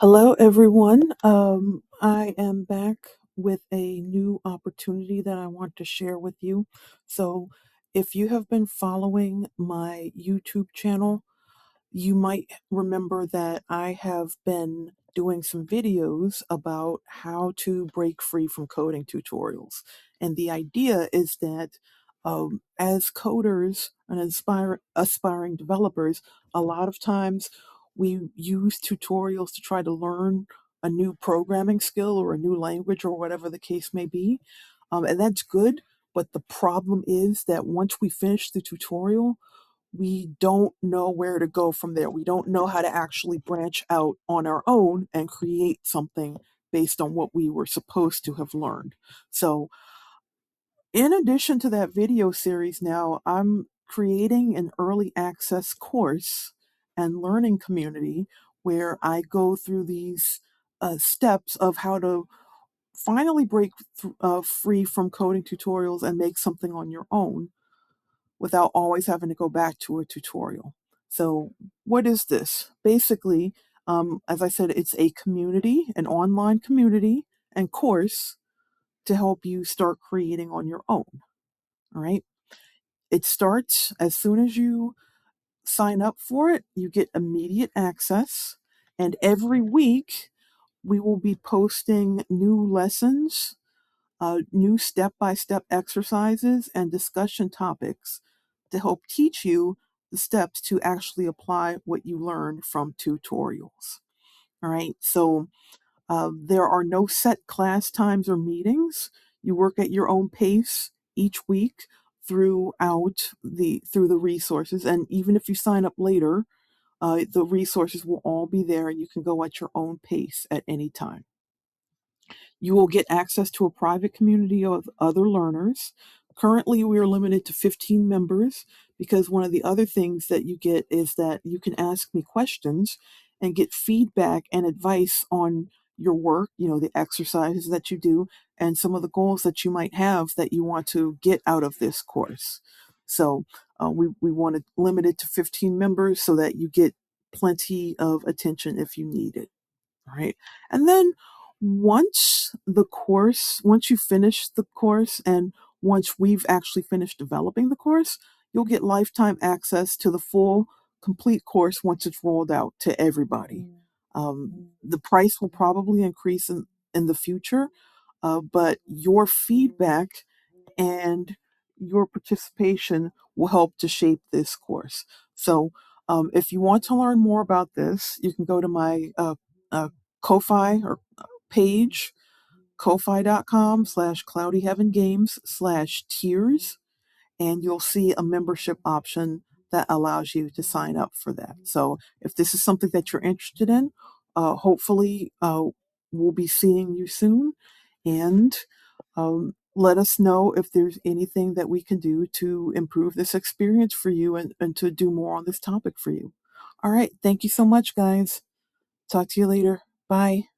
Hello, everyone. I am back with a new opportunity that I want to share with you. So, if you have been following my YouTube channel, you might remember that I have been doing some videos about how to break free from coding tutorials. And the idea is that as coders and aspiring developers, a lot of times we use tutorials to try to learn a new programming skill or a new language or whatever the case may be. And that's good. But the problem is that once we finish the tutorial, we don't know where to go from there. We don't know how to actually branch out on our own and create something based on what we were supposed to have learned. So, in addition to that video series, now I'm creating an early access course and learning community where I go through these steps of how to finally break free from coding tutorials and make something on your own without always having to go back to a tutorial. So, what is this? Basically, as I said, it's a community, an online community and course to help you start creating on your own. All right. It starts as soon as you sign up for it, you get immediate access. And every week, we will be posting new lessons, new step by step exercises, and discussion topics to help teach you the steps to actually apply what you learned from tutorials. All right, so there are no set class times or meetings. You work at your own pace each week through the resources, and even if you sign up later, the resources will all be there, and you can go at your own pace at any time. You will get access to a private community of other learners. Currently, we are limited to 15 members because one of the other things that you get is that you can ask me questions and get feedback and advice on your work, the exercises that you do, and some of the goals that you might have that you want to get out of this course. So, we want to limit it to 15 members so that you get plenty of attention if you need it. All right. And then once you finish the course and once we've actually finished developing the course, you'll get lifetime access to the full complete course once it's rolled out to everybody. The price will probably increase in the future, but your feedback and your participation will help to shape this course. So, if you want to learn more about this, you can go to my uh, Ko-Fi or page, ko-fi.com/cloudyheavengames/tiers, and you'll see a membership option that allows you to sign up for that. So if this is something that you're interested in, hopefully we'll be seeing you soon. And let us know if there's anything that we can do to improve this experience for you and to do more on this topic for you. All right. Thank you so much, guys. Talk to you later. Bye.